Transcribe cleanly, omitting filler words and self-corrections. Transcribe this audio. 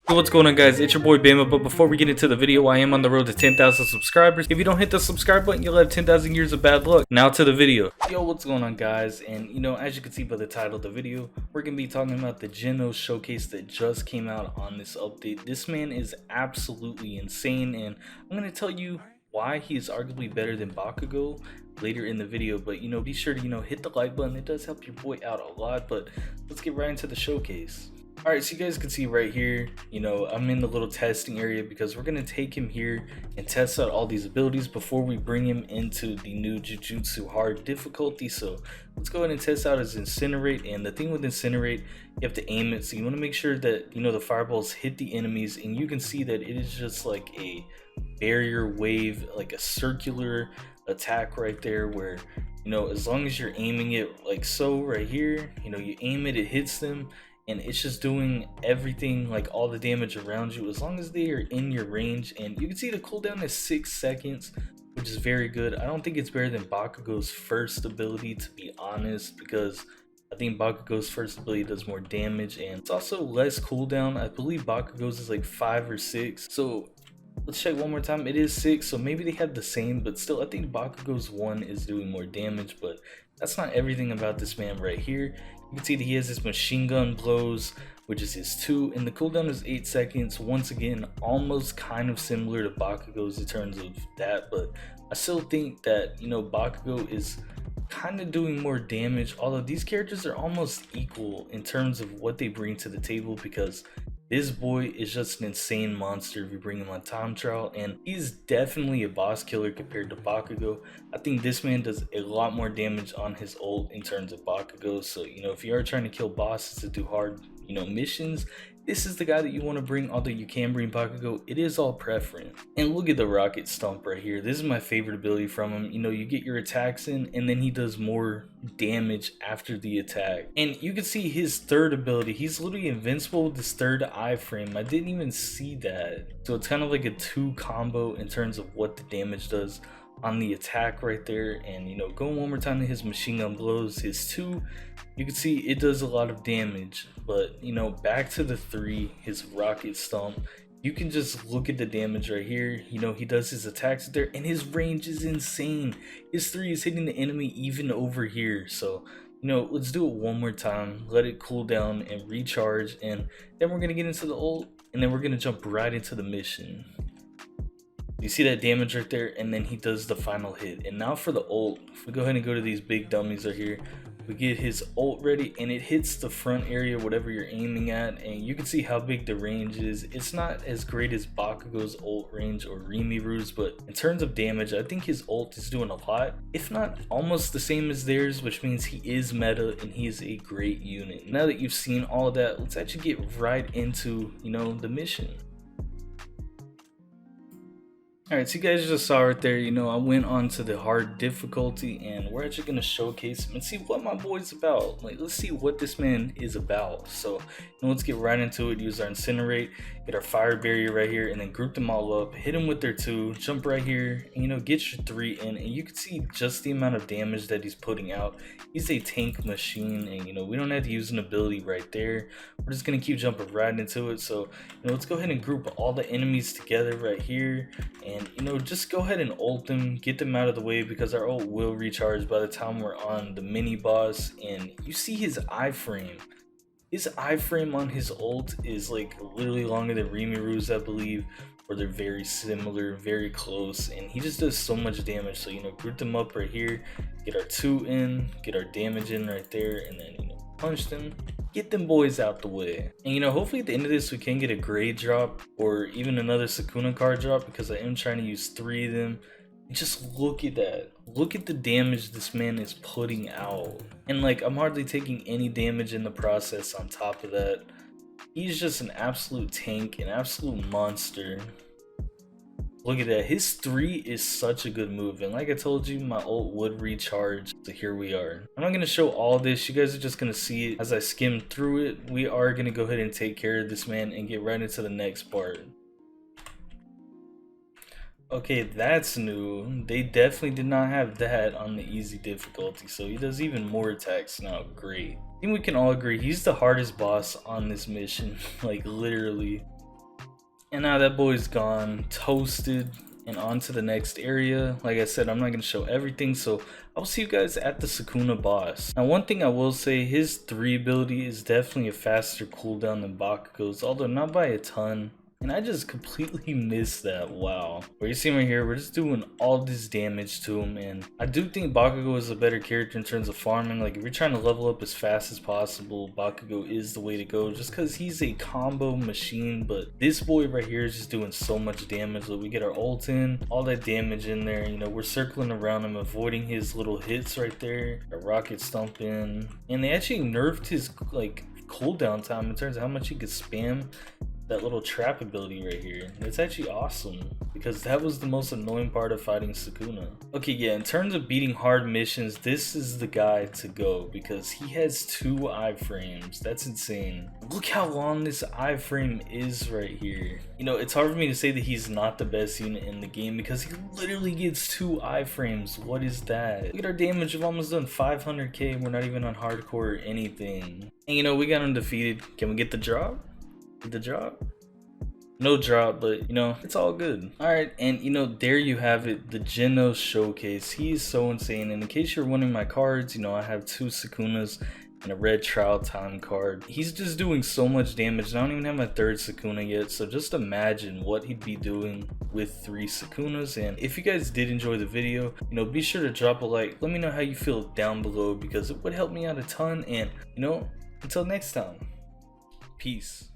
Hey, what's going on, guys? It's your boy Bama, but before we get into the video, I am on the road to 10,000 subscribers. If you don't hit the subscribe button, you'll have 10,000 years of bad luck. Now to the video. Yo, what's going on, guys? And as you can see by the title of the video, we're gonna be talking about the Genos showcase that just came out on this update. This man is absolutely insane, and I'm gonna tell you why he is arguably better than Bakugo later in the video. But be sure to hit the like button. It does help your boy out a lot. But let's get right into the showcase. Alright, so you guys can see right here, I'm in the little testing area because we're going to take him here and test out all these abilities before we bring him into the new Jujutsu hard difficulty. So let's go ahead and test out his Incinerate. And the thing with Incinerate, you have to aim it, so you want to make sure that the fireballs hit the enemies, and you can see that it is just like a barrier wave, like a circular attack right there, where as long as you're aiming it like so right here, you aim it, it hits them, and it's just doing everything, like all the damage around you, as long as they are in your range. And you can see the cooldown is 6 seconds, which is very good. I don't think it's better than Bakugo's first ability, to be honest, because I think Bakugo's first ability does more damage, and it's also less cooldown. I believe Bakugo's is like 5 or 6. So let's check one more time. It is 6, so maybe they had the same, but still I think Bakugo's 1 is doing more damage. But that's not everything about this man right here. You can see that he has his machine gun blows, which is his 2, and the cooldown is 8 seconds. Once again, almost kind of similar to Bakugo's in terms of that, but I still think that Bakugo is kind of doing more damage, although these characters are almost equal in terms of what they bring to the table, because this boy is just an insane monster if you bring him on time trial, and he's definitely a boss killer compared to Bakugo. I think this man does a lot more damage on his ult in terms of Bakugo. So if you are trying to kill bosses to do hard missions, this is the guy that you want to bring. Although you can bring Bakugo, it is all preference. And look at the rocket stomp right here. This is my favorite ability from him. You get your attacks in, and then he does more damage after the attack. And you can see his third ability, he's literally invincible with his third iframe. I didn't even see that. So it's kind of like a 2 combo in terms of what the damage does on the attack right there. And going one more time to his machine gun blows, his 2, you can see it does a lot of damage. But back to the 3, his rocket stomp, you can just look at the damage right here. He does his attacks there, and his range is insane. His 3 is hitting the enemy even over here. So let's do it one more time, let it cool down and recharge, and then we're gonna get into the ult, and then we're gonna jump right into the mission. You see that damage right there, and then he does the final hit. And now for the ult, if we go ahead and go to these big dummies right here, we get his ult ready, and it hits the front area, whatever you're aiming at, and you can see how big the range is. It's not as great as Bakugo's ult range or Rimiru's, but in terms of damage, I think his ult is doing a lot, if not almost the same as theirs, which means he is meta and he is a great unit. Now that you've seen all of that, let's actually get right into the mission. Alright, so you guys just saw right there, I went on to the hard difficulty, and we're actually going to showcase him and see what my boy's about. Like, let's see what this man is about. So, let's get right into it. Use our Incinerate, get our fire barrier right here, and then group them all up, hit him with their 2, jump right here, and get your 3 in, and you can see just the amount of damage that he's putting out. He's a tank machine, and we don't have to use an ability right there. We're just going to keep jumping right into it. So, let's go ahead and group all the enemies together right here, and just go ahead and ult them, get them out of the way, because our ult will recharge by the time we're on the mini boss. And you see his iframe. His iframe on his ult is like literally longer than Rimiru's, I believe, or they're very similar, very close, and he just does so much damage. So group them up right here, get our 2 in, get our damage in right there, and then punch them, get them boys out the way. And hopefully at the end of this we can get a grade drop or even another Sukuna card drop, because I am trying to use 3 of them. And just look at that, look at the damage this man is putting out, and like I'm hardly taking any damage in the process. On top of that, he's just an absolute tank, an absolute monster. Look at that, his 3 is such a good move, and like I told you, my ult would recharge, so here we are. I'm not going to show all this, you guys are just going to see it as I skim through it. We are going to go ahead and take care of this man and get right into the next part. Okay, that's new. They definitely did not have that on the easy difficulty, so he does even more attacks now. Great. I think we can all agree he's the hardest boss on this mission, like literally. And now that boy's gone, toasted, and on to the next area. Like I said, I'm not going to show everything, so I'll see you guys at the Sukuna boss. Now, one thing I will say, his 3 ability is definitely a faster cooldown than Bakugo's, although not by a ton. And I just completely missed that. Wow. But you see right here, we're just doing all this damage to him, and I do think Bakugo is a better character in terms of farming. Like, if you're trying to level up as fast as possible, Bakugo is the way to go, just because he's a combo machine. But this boy right here is just doing so much damage. Like, we get our ult in, all that damage in there, you know, we're circling around him, avoiding his little hits right there, a rocket stomp in, and they actually nerfed his like cooldown time in terms of how much he could spam that little trap ability right here. It's actually awesome, because that was the most annoying part of fighting Sukuna. Okay, yeah, in terms of beating hard missions, this is the guy to go, because he has 2 iframes. That's insane. Look how long this iframe is right here. You know, it's hard for me to say that he's not the best unit in the game, because he literally gets 2 iframes. What is that? Look at our damage. We've almost done 500k and we're not even on hardcore or anything. And you know, we got him defeated. Can we get the drop? The drop? No drop, but you know, it's all good. Alright, and you know, there you have it, the Genos showcase. He is so insane, and in case you're wondering my cards, you know, I have 2 Sukunas and a red trial time card. He's just doing so much damage, and I don't even have my 3rd Sukuna yet, so just imagine what he'd be doing with 3 Sukunas. And if you guys did enjoy the video, you know, be sure to drop a like. Let me know how you feel down below, because it would help me out a ton. And you know, until next time, peace.